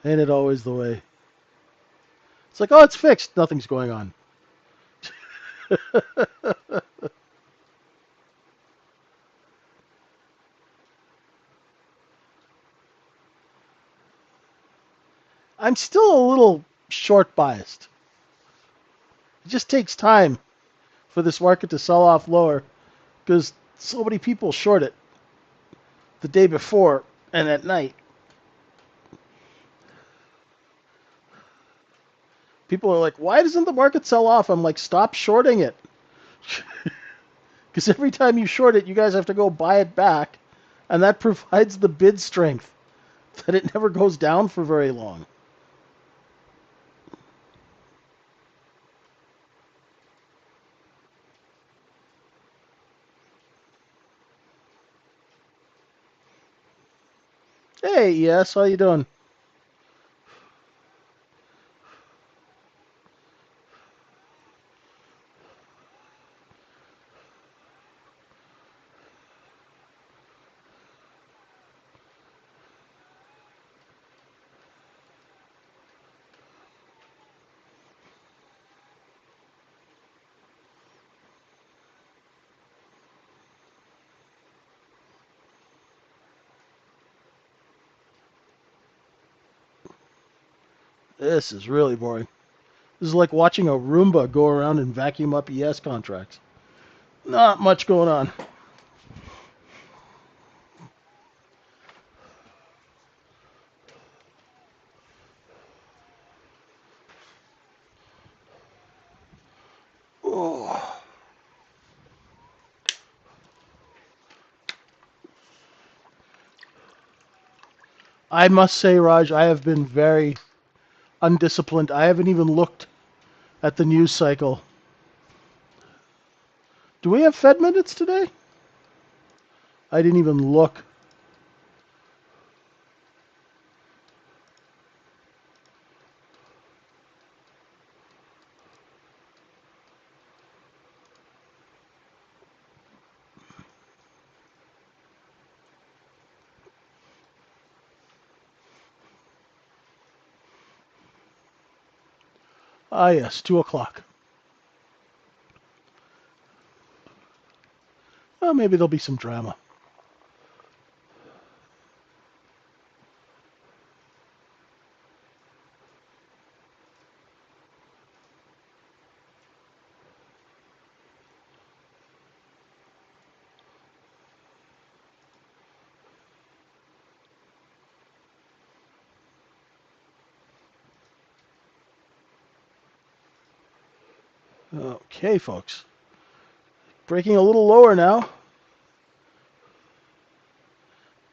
Ain't it always the way? It's like, oh, it's fixed. Nothing's going on. I'm still a little short biased. It just takes time for this market to sell off lower because so many people short it the day before and at night. People are like, why doesn't the market sell off? I'm like, stop shorting it. Because every time you short it, you guys have to go buy it back, and that provides the bid strength that it never goes down for very long. Hey, yes, how you doing? This is really boring. This is like watching a Roomba go around and vacuum up ES contracts. Not much going on. Oh. I must say, Raj, I have been very undisciplined. I haven't even looked at the news cycle. Do we have Fed minutes today? I didn't even look. Ah, yes, 2 o'clock. Well, maybe there'll be some drama. Okay, folks. Breaking a little lower now.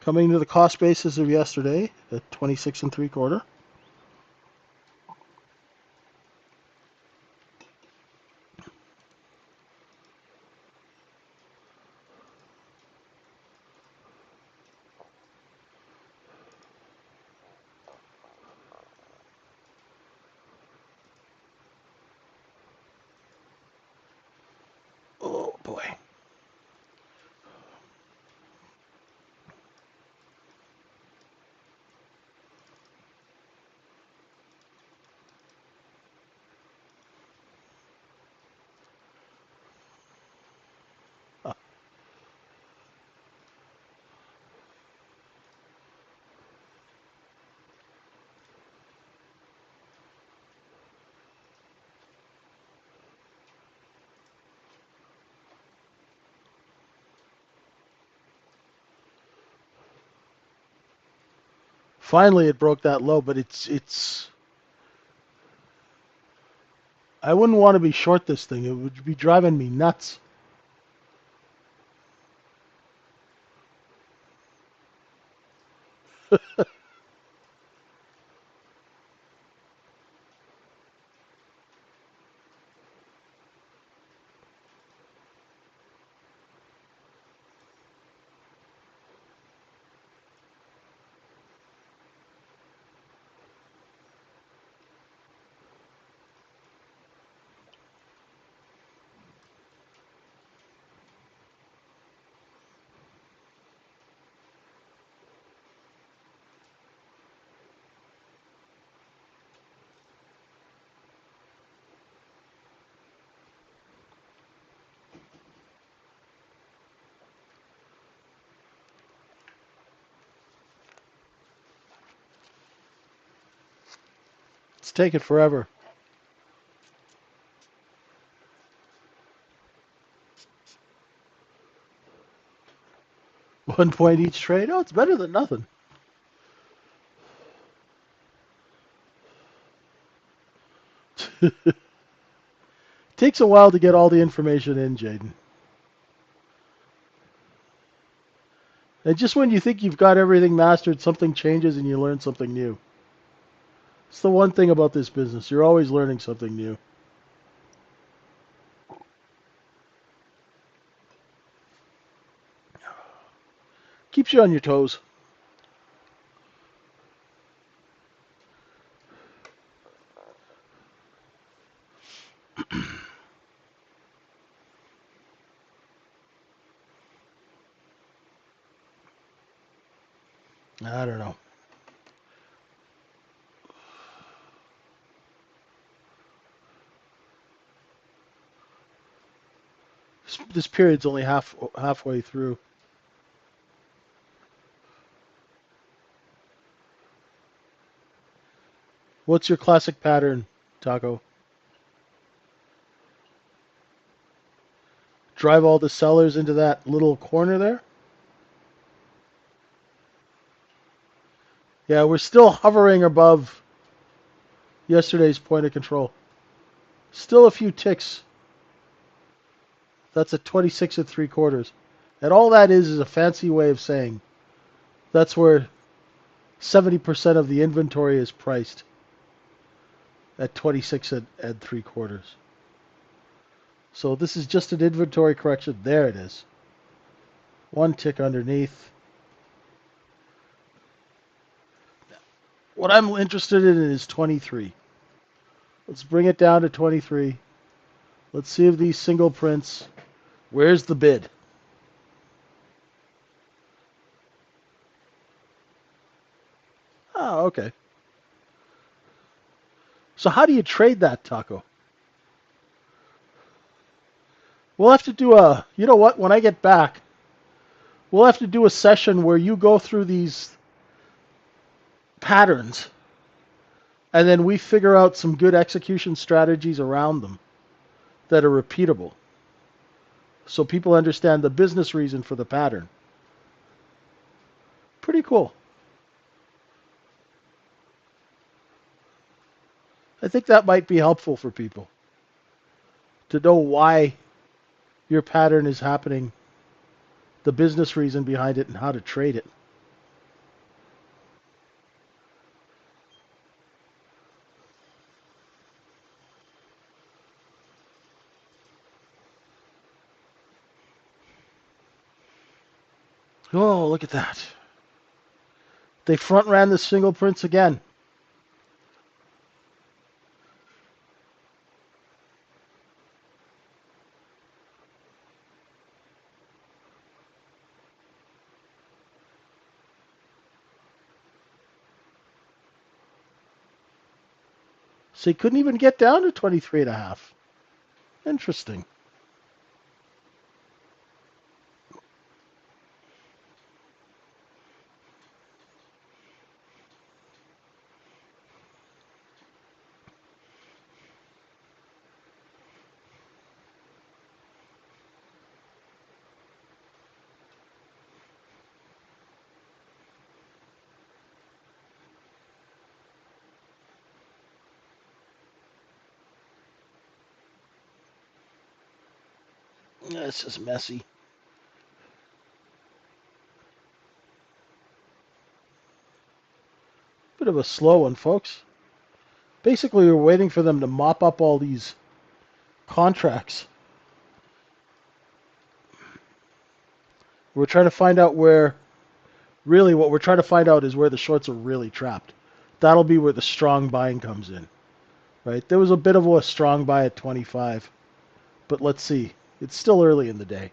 Coming to the cost basis of yesterday at 26 and 3/4. Oh boy. Finally, it broke that low, but it's. I wouldn't want to be short this thing. It would be driving me nuts. It's taking forever. 1 point each trade. Oh, it's better than nothing. Takes a while to get all the information in, Jaden. And just when you think you've got everything mastered, something changes and you learn something new. It's the one thing about this business. You're always learning something new. Keeps you on your toes. I don't know. This period's only halfway through. What's your classic pattern, Taco? Drive all the sellers into that little corner there? Yeah, we're still hovering above yesterday's point of control. Still a few ticks. That's a 26 and 3/4. And all that is a fancy way of saying that's where 70% of the inventory is priced at 26 and 3/4. So this is just an inventory correction. There it is. One tick underneath. What I'm interested in is 23. Let's bring it down to 23. Let's see if these single prints. Where's the bid? Oh, okay. So how do you trade that, Taco? We'll have to do a, you know what, when I get back, we'll have to do a session where you go through these patterns and then we figure out some good execution strategies around them that are repeatable. So people understand the business reason for the pattern. Pretty cool. I think that might be helpful for people. to know why your pattern is happening, the business reason behind it, and how to trade it. Oh, look at that. They front ran the single prints again. So he couldn't even get down to 23.5. Interesting. This is messy. Bit of a slow one, folks. Basically, we're waiting for them to mop up all these contracts. We're trying to find out where, really, what we're trying to find out is where the shorts are really trapped. That'll be where the strong buying comes in, right? There was a bit of a strong buy at 25, but let's see. It's still early in the day.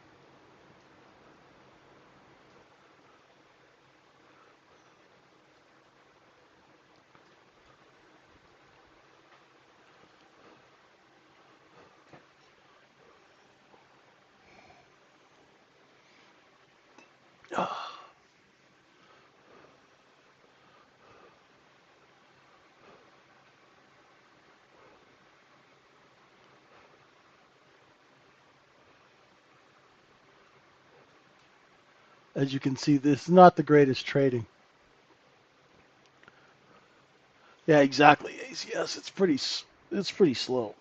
As you can see, this is not the greatest trading. Yeah, exactly. Yes, it's pretty slow.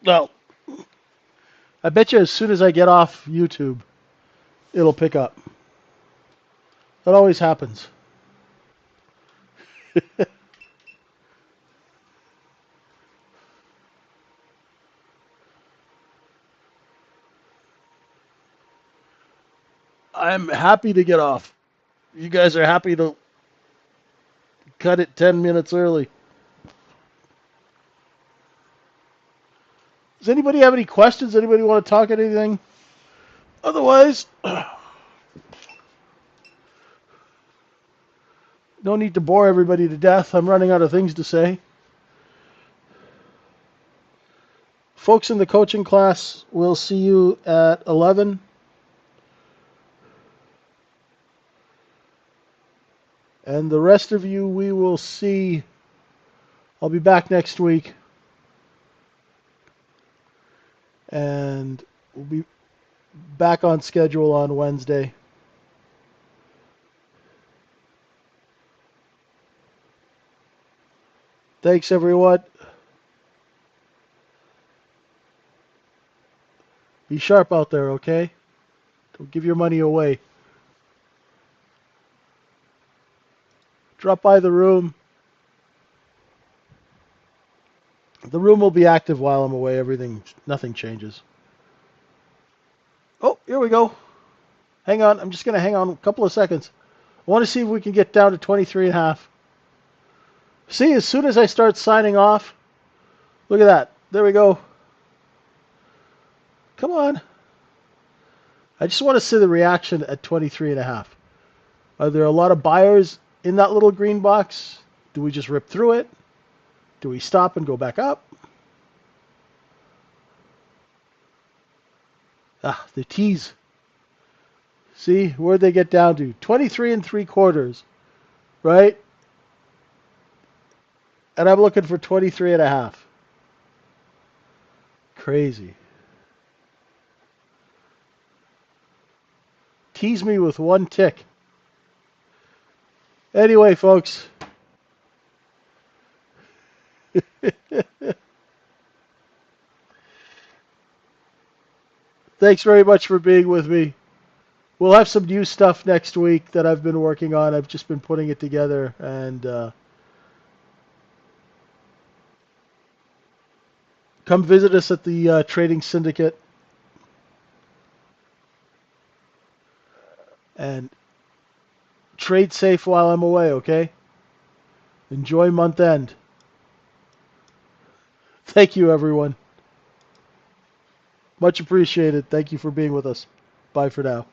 Well, I bet you as soon as I get off YouTube, it'll pick up. That always happens. I'm happy to get off. You guys are happy to cut it 10 minutes early. Does anybody have any questions? Anybody want to talk anything? Otherwise, no need to bore everybody to death. I'm running out of things to say. Folks in the coaching class, we'll see you at 11. And the rest of you, we will see. I'll be back next week. And we'll be back on schedule on Wednesday. Thanks, everyone. Be sharp out there, okay? Don't give your money away. Drop by the room. The room will be active while I'm away. Nothing changes. Oh, here we go. Hang on. I'm just going to hang on a couple of seconds. I want to see if we can get down to 23.5. See, as soon as I start signing off, look at that. There we go. Come on. I just want to see the reaction at 23.5. Are there a lot of buyers in that little green box? Do we just rip through it? Do we stop and go back up? Ah, the T's. See, where'd they get down to? 23.75, right? And I'm looking for 23.5. Crazy. Tease me with one tick. Anyway, folks. Thanks very much for being with me. We'll have some new stuff next week that I've been working on. I've just been putting it together, and come visit us at the Trading Syndicate, and trade safe while I'm away, okay? Enjoy month end. Thank you, everyone. Much appreciated. Thank you for being with us. Bye for now.